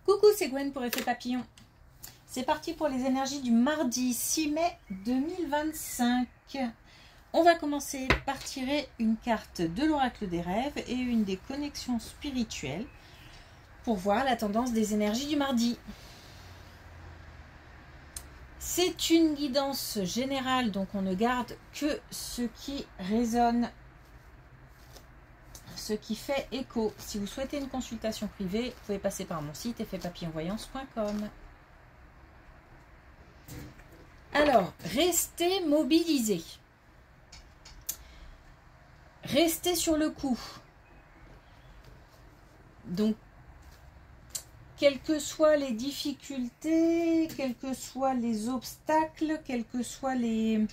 Coucou, c'est Gwen pour Effet Papillon. C'est parti pour les énergies du mardi 6 mai 2025. On va commencer par tirer une carte de l'oracle des rêves et une des connexions spirituelles pour voir la tendance des énergies du mardi. C'est une guidance générale, donc on ne garde que ce qui résonne, ce qui fait écho. Si vous souhaitez une consultation privée, vous pouvez passer par mon site effetpapillonvoyance.com. Alors, restez mobilisés. Restez sur le coup. Donc, quelles que soient les difficultés, quels que soient les obstacles, quels que soient les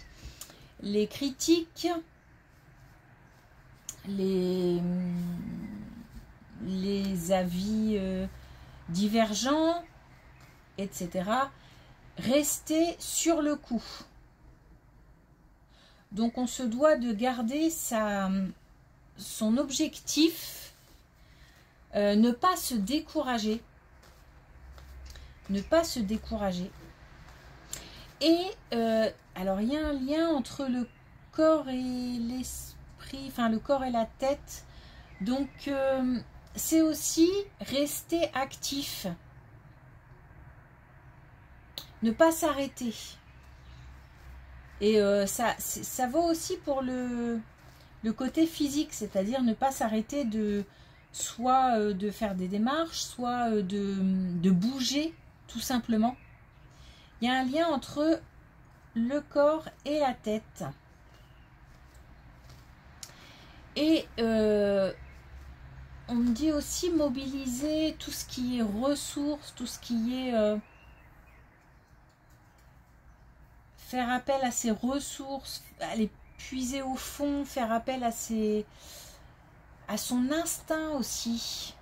critiques, les avis divergents, etc., restez sur le coup. Donc on se doit de garder son objectif, ne pas se décourager. Ne pas se décourager. Et alors il y a un lien entre le corps et l'esprit, enfin le corps et la tête. Donc c'est aussi rester actif. Ne pas s'arrêter. Et ça vaut aussi pour le côté physique, c'est-à-dire ne pas s'arrêter soit de faire des démarches, soit de bouger tout simplement. Il y a un lien entre le corps et la tête. Et on me dit aussi mobiliser tout ce qui est ressources, tout ce qui est faire appel à ses ressources, aller puiser au fond, faire appel à son instinct aussi.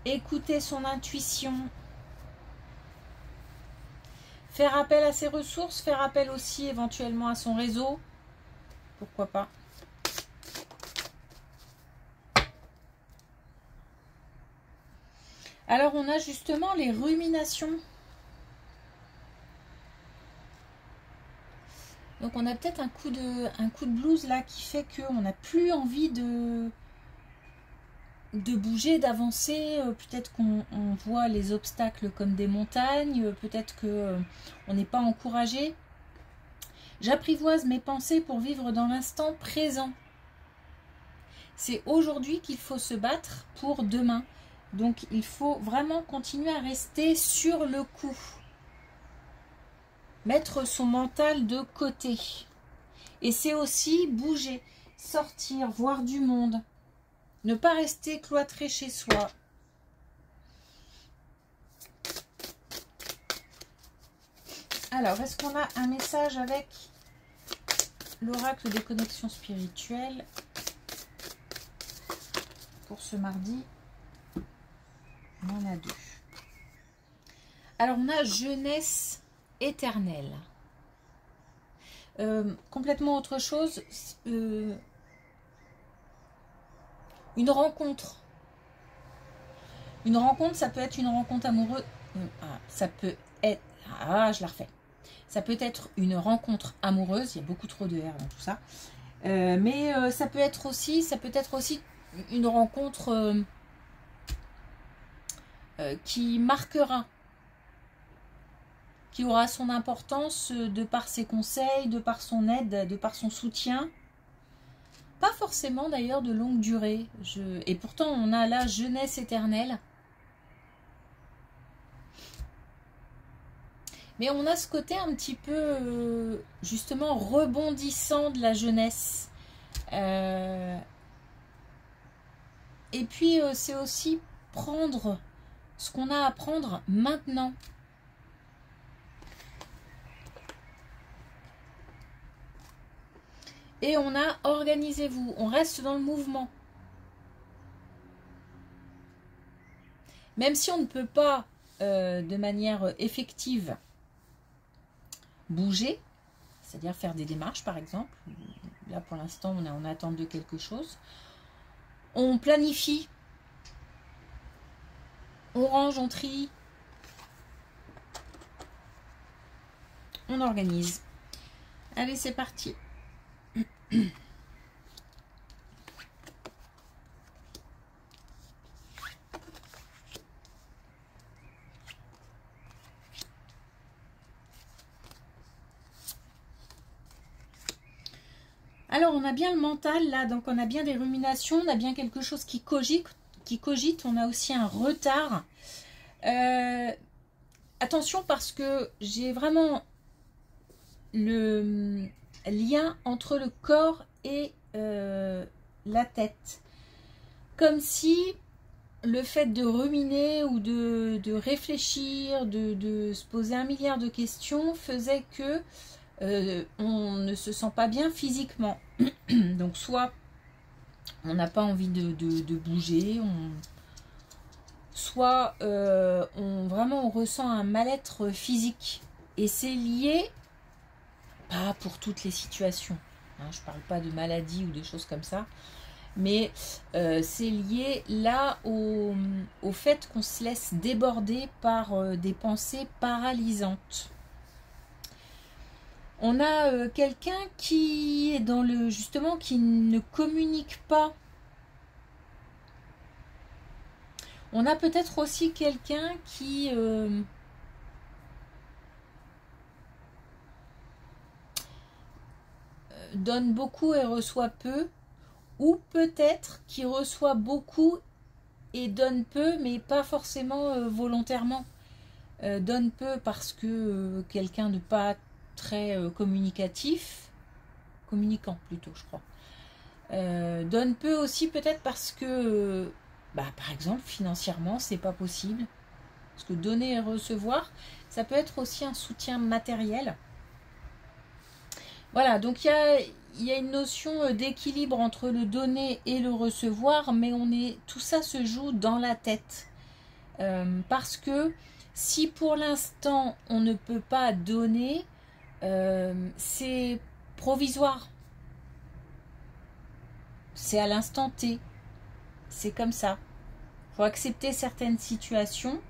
Écouter son intuition. Faire appel à ses ressources, faire appel aussi éventuellement à son réseau. Pourquoi pas. Alors on a justement les ruminations. Donc on a peut-être un coup de blues là qui fait qu'on n'a plus envie de bouger, d'avancer. Peut-être qu'on voit les obstacles comme des montagnes. Peut-être qu'on n'est pas encouragé. J'apprivoise mes pensées pour vivre dans l'instant présent. C'est aujourd'hui qu'il faut se battre pour demain. Donc il faut vraiment continuer à rester sur le coup. Mettre son mental de côté. Et c'est aussi bouger, sortir, voir du monde. Ne pas rester cloîtré chez soi. Alors, est-ce qu'on a un message avec l'oracle des connexions spirituelles pour ce mardi? On en a deux. Alors, on a jeunesse éternelle. Complètement autre chose. Une rencontre. Une rencontre, ça peut être une rencontre amoureuse. Ça peut être... je la refais. Ça peut être une rencontre amoureuse. Il y a beaucoup trop de R dans tout ça. Mais ça peut être aussi une rencontre qui marquera, qui aura son importance de par ses conseils, de par son aide, de par son soutien. Pas forcément d'ailleurs de longue durée. Et pourtant, on a la jeunesse éternelle. Mais on a ce côté un petit peu, justement, rebondissant de la jeunesse. Et puis, c'est aussi prendre ce qu'on a à prendre maintenant. Et on a organisez-vous, on reste dans le mouvement. Même si on ne peut pas de manière effective bouger, c'est-à-dire faire des démarches par exemple, là pour l'instant on est en attente de quelque chose, on planifie On range, on trie, on organise. Allez, c'est parti. Alors, on a bien le mental, là, donc on a bien des ruminations, on a bien quelque chose qui cogite, on a aussi un retard. Attention, parce que j'ai vraiment le lien entre le corps et la tête. Comme si le fait de ruminer ou de réfléchir, de se poser 1 milliard de questions faisait que on ne se sent pas bien physiquement. Donc soit on n'a pas envie de bouger, soit vraiment on ressent un mal-être physique. Et c'est lié, pas pour toutes les situations, hein, je ne parle pas de maladie ou de choses comme ça, mais c'est lié là au fait qu'on se laisse déborder par des pensées paralysantes. On a quelqu'un qui est dans le, justement, qui ne communique pas. On a peut-être aussi quelqu'un qui donne beaucoup et reçoit peu, ou peut-être qui reçoit beaucoup et donne peu, mais pas forcément volontairement. Donne peu parce que quelqu'un de pas très communicatif, communicant plutôt, je crois. Donne peu aussi peut-être parce que, par exemple, financièrement, c'est pas possible. Parce que donner et recevoir, ça peut être aussi un soutien matériel. Voilà, donc il y a une notion d'équilibre entre le donner et le recevoir, mais tout ça se joue dans la tête. Parce que si pour l'instant on ne peut pas donner, c'est provisoire. C'est à l'instant T. C'est comme ça. Il faut accepter certaines situations.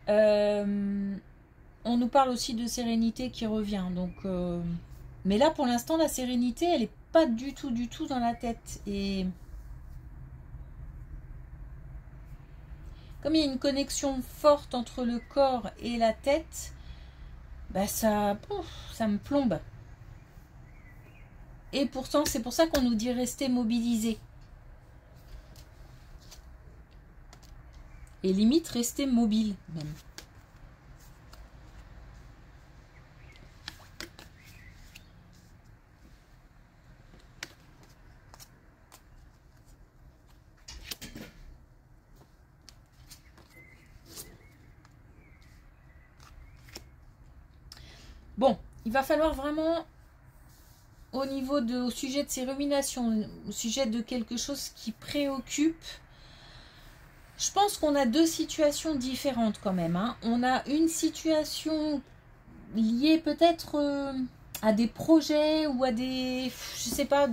On nous parle aussi de sérénité qui revient. Donc, mais là, pour l'instant, la sérénité, elle n'est pas du tout dans la tête. Et comme il y a une connexion forte entre le corps et la tête, ça me plombe. Et pourtant, c'est pour ça qu'on nous dit rester mobilisé. Et limite, rester mobile même. Bon, il va falloir vraiment, au sujet de ces ruminations, au sujet de quelque chose qui préoccupe, je pense qu'on a 2 situations différentes quand même. Hein. On a une situation liée peut-être à des projets ou à des, je sais pas,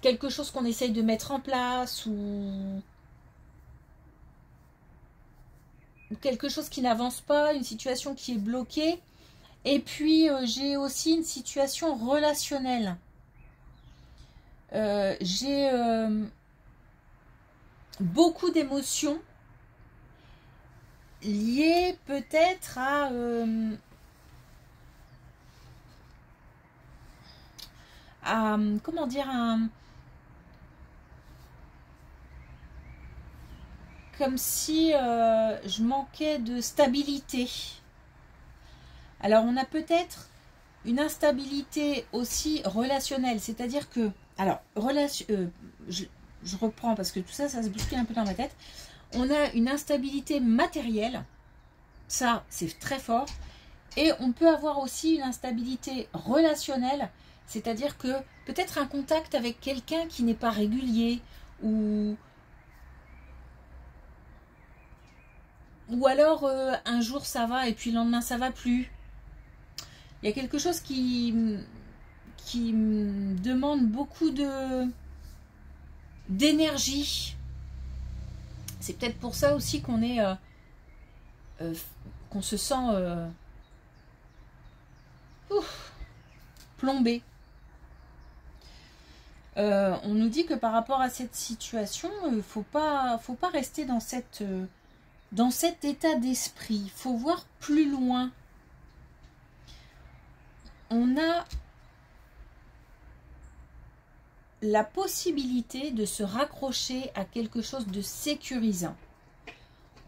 quelque chose qu'on essaye de mettre en place ou quelque chose qui n'avance pas, une situation qui est bloquée. Et puis j'ai aussi une situation relationnelle. J'ai beaucoup d'émotions liées peut-être à comment dire, comme si je manquais de stabilité. Alors on a peut-être une instabilité aussi relationnelle, c'est-à-dire que, alors, je reprends parce que tout ça, ça se bouscule un peu dans ma tête. On a une instabilité matérielle, ça c'est très fort, et on peut avoir aussi une instabilité relationnelle, c'est-à-dire que peut-être un contact avec quelqu'un qui n'est pas régulier, ou alors un jour ça va et puis le lendemain ça va plus. Il y a quelque chose qui me demande beaucoup de d'énergie. C'est peut-être pour ça aussi qu'on est qu'on se sent plombé. On nous dit que par rapport à cette situation, faut pas rester dans cet état d'esprit. Il faut voir plus loin. On a la possibilité de se raccrocher à quelque chose de sécurisant.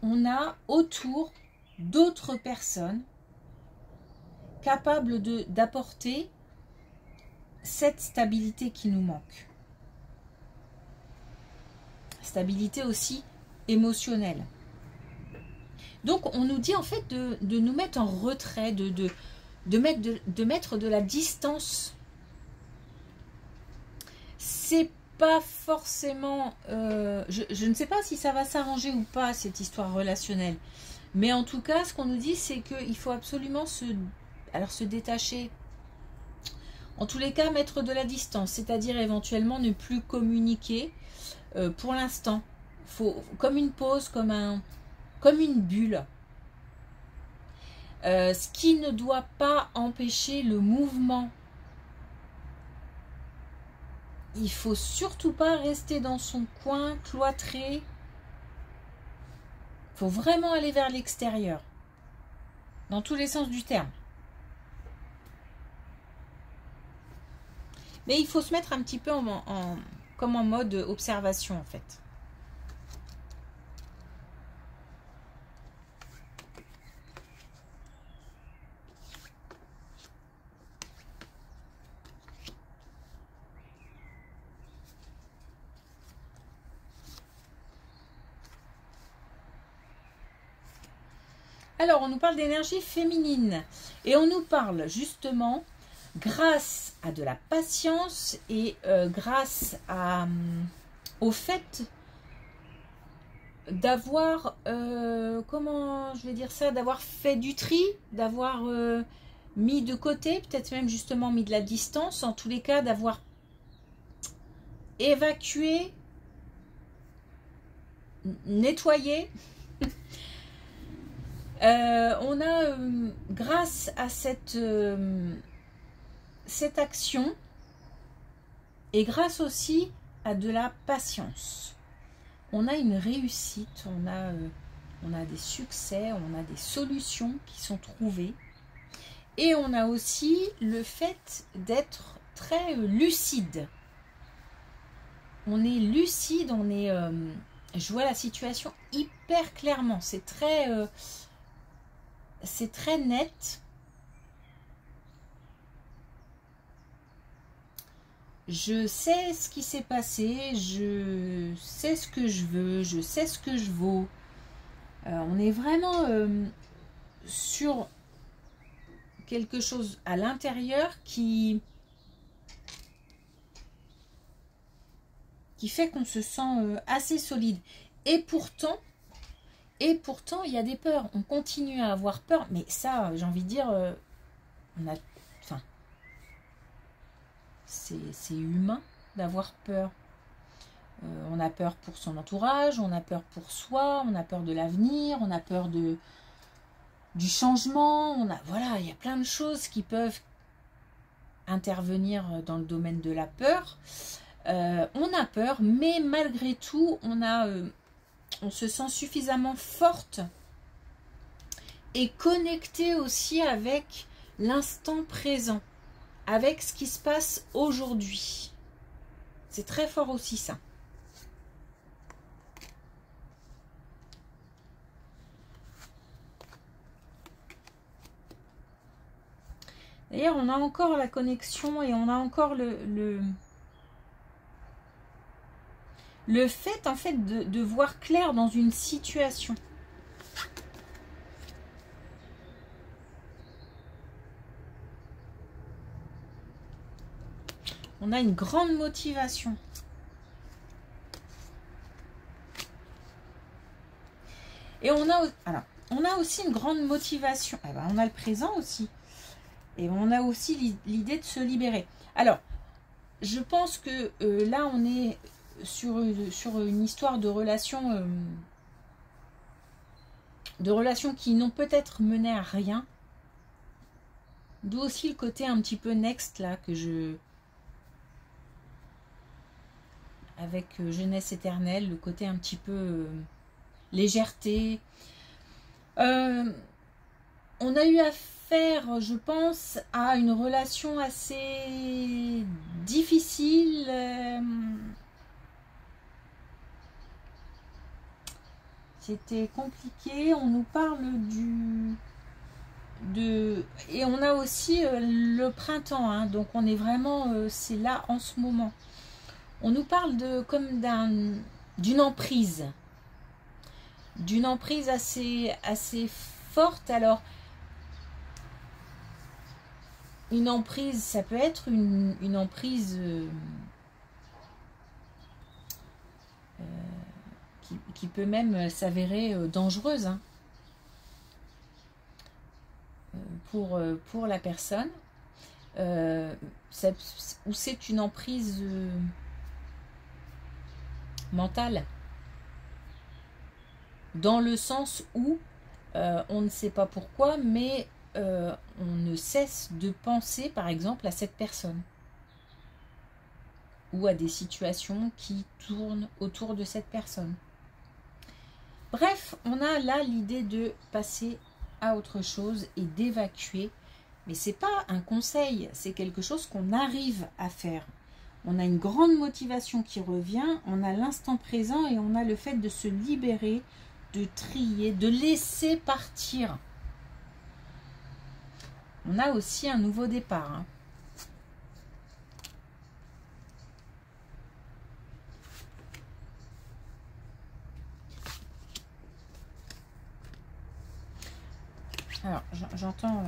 On a autour d'autres personnes capables d'apporter cette stabilité qui nous manque. Stabilité aussi émotionnelle. Donc on nous dit en fait de nous mettre en retrait, de mettre de la distance. C'est pas forcément... je ne sais pas si ça va s'arranger ou pas, cette histoire relationnelle. Mais en tout cas, ce qu'on nous dit, c'est qu'il faut absolument se détacher. En tous les cas, mettre de la distance, c'est-à-dire éventuellement ne plus communiquer pour l'instant. Comme une pause, comme une bulle. Ce qui ne doit pas empêcher le mouvement. Il faut surtout pas rester dans son coin, cloîtré. Il faut vraiment aller vers l'extérieur. Dans tous les sens du terme. Mais il faut se mettre un petit peu comme en mode observation en fait. Alors, on nous parle d'énergie féminine. Et on nous parle justement, grâce à de la patience et grâce au fait d'avoir, comment je vais dire ça, d'avoir fait du tri, d'avoir mis de côté, peut-être même justement mis de la distance, en tous les cas d'avoir évacué, nettoyé. On a, grâce à cette action, et grâce aussi à de la patience, on a une réussite, on a des succès, on a des solutions qui sont trouvées. Et on a aussi le fait d'être très lucide. On est lucide, je vois la situation hyper clairement, c'est très net. Je sais ce qui s'est passé, je sais ce que je veux, je sais ce que je vaux. On est vraiment sur quelque chose à l'intérieur qui fait qu'on se sent assez solide. Et pourtant, il y a des peurs. On continue à avoir peur. Mais ça, j'ai envie de dire, c'est humain d'avoir peur. On a peur pour son entourage, on a peur pour soi, on a peur de l'avenir, on a peur du changement. Voilà, il y a plein de choses qui peuvent intervenir dans le domaine de la peur. On a peur, mais malgré tout, on se sent suffisamment forte et connectée aussi avec l'instant présent, avec ce qui se passe aujourd'hui. C'est très fort aussi ça. D'ailleurs, on a encore la connexion et on a encore le fait en fait de voir clair dans une situation. On a une grande motivation. Et on a aussi une grande motivation. Eh ben, on a le présent aussi. Et on a aussi l'idée de se libérer. Alors, je pense que là, on est sur une histoire de relations qui n'ont peut-être mené à rien. D'où aussi le côté un petit peu next là que je... Avec jeunesse éternelle, le côté un petit peu légèreté. On a eu affaire, je pense, à une relation assez difficile. C'était compliqué. On nous parle et on a aussi le printemps, hein, donc on est vraiment, c'est là en ce moment. On nous parle comme d'une emprise assez forte. Alors, une emprise, ça peut être une emprise qui peut même s'avérer dangereuse, hein, pour la personne, ou c'est une emprise mentale, dans le sens où on ne sait pas pourquoi, mais on ne cesse de penser par exemple à cette personne ou à des situations qui tournent autour de cette personne. Bref, on a là l'idée de passer à autre chose et d'évacuer, mais c'est pas un conseil, c'est quelque chose qu'on arrive à faire. On a une grande motivation qui revient, on a l'instant présent et on a le fait de se libérer, de trier, de laisser partir. On a aussi un nouveau départ, hein. Alors, j'entends...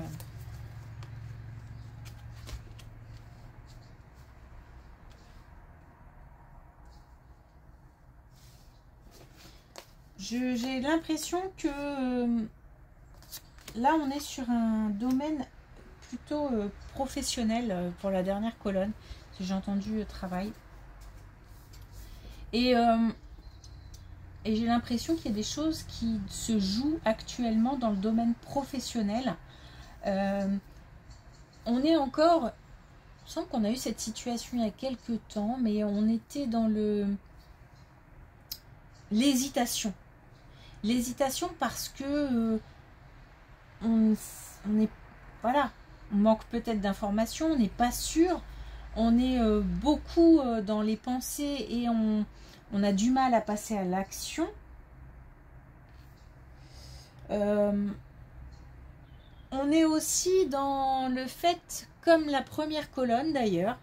J'ai l'impression que là, on est sur un domaine plutôt professionnel pour la dernière colonne. J'ai entendu travail. Et j'ai l'impression qu'il y a des choses qui se jouent actuellement dans le domaine professionnel. On est encore... Il me semble qu'on a eu cette situation il y a quelques temps, mais on était dans l'hésitation. L'hésitation parce que on est... Voilà, on manque peut-être d'informations, on n'est pas sûr. On est beaucoup dans les pensées et on a du mal à passer à l'action. On est aussi dans le fait, comme la première colonne d'ailleurs,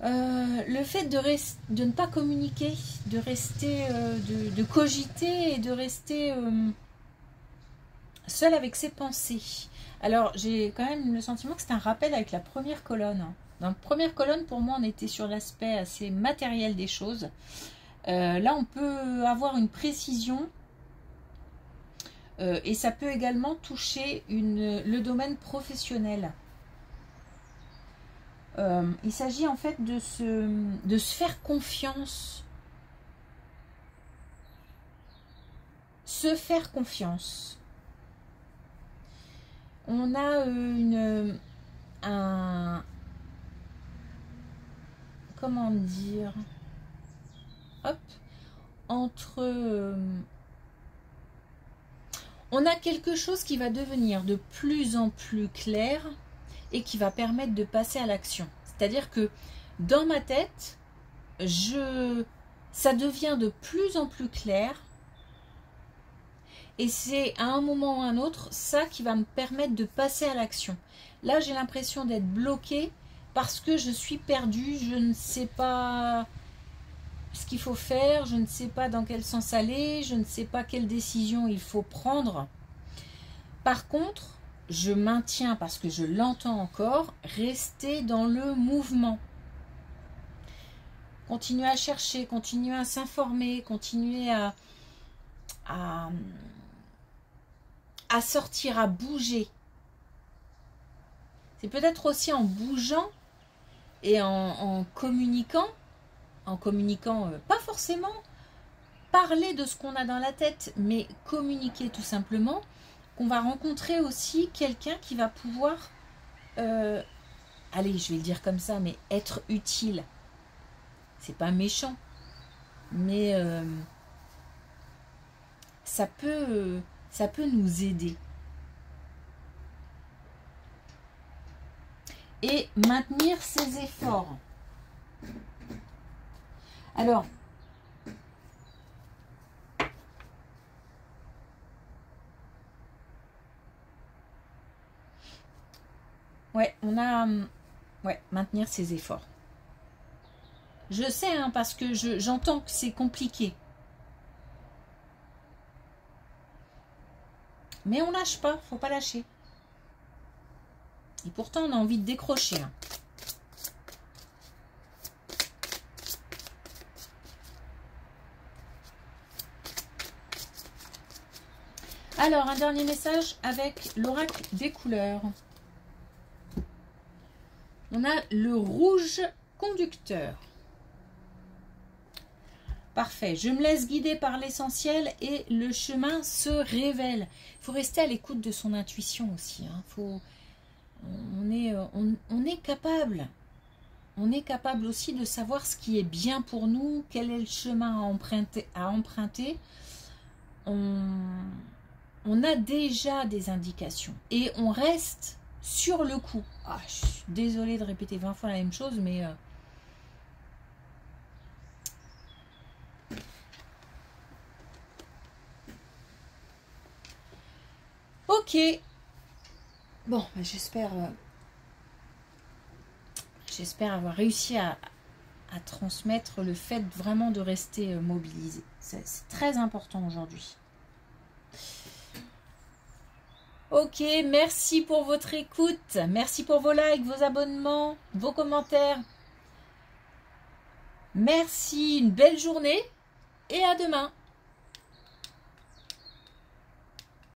le fait de ne pas communiquer, de rester, de cogiter et de rester seul avec ses pensées. Alors, j'ai quand même le sentiment que c'est un rappel avec la première colonne. Dans la première colonne, pour moi, on était sur l'aspect assez matériel des choses. Là, on peut avoir une précision et ça peut également toucher le domaine professionnel. Il s'agit en fait de se faire confiance. Se faire confiance. On a comment dire, hop, entre on a quelque chose qui va devenir de plus en plus clair et qui va permettre de passer à l'action. C'est-à-dire que dans ma tête, ça devient de plus en plus clair. Et c'est à un moment ou à un autre, ça qui va me permettre de passer à l'action. Là, j'ai l'impression d'être bloquée parce que je suis perdue, je ne sais pas ce qu'il faut faire, je ne sais pas dans quel sens aller, je ne sais pas quelle décision il faut prendre. Par contre, je maintiens, parce que je l'entends encore, rester dans le mouvement. Continuer à chercher, continuer à s'informer, continuer à sortir, à bouger. C'est peut-être aussi en bougeant et en communiquant, pas forcément parler de ce qu'on a dans la tête, mais communiquer tout simplement, qu'on va rencontrer aussi quelqu'un qui va pouvoir, allez, je vais le dire comme ça, mais être utile. C'est pas méchant, mais ça peut nous aider. Et maintenir ses efforts. Alors, ouais, on a... Ouais, maintenir ses efforts. Je sais, hein, parce que j'entends que c'est compliqué. Mais on lâche pas, faut pas lâcher. Et pourtant, on a envie de décrocher. Hein. Alors, un dernier message avec l'oracle des couleurs. On a le rouge conducteur. Parfait. Je me laisse guider par l'essentiel et le chemin se révèle. Il faut rester à l'écoute de son intuition aussi. Hein. On est capable. On est capable aussi de savoir ce qui est bien pour nous, quel est le chemin à emprunter. On a déjà des indications et on reste sur le coup. Ah, je suis désolée de répéter 20 fois la même chose, mais... Ok. Bon, j'espère avoir réussi à transmettre le fait vraiment de rester mobilisé. C'est très important aujourd'hui. Ok, merci pour votre écoute. Merci pour vos likes, vos abonnements, vos commentaires. Merci, une belle journée et à demain.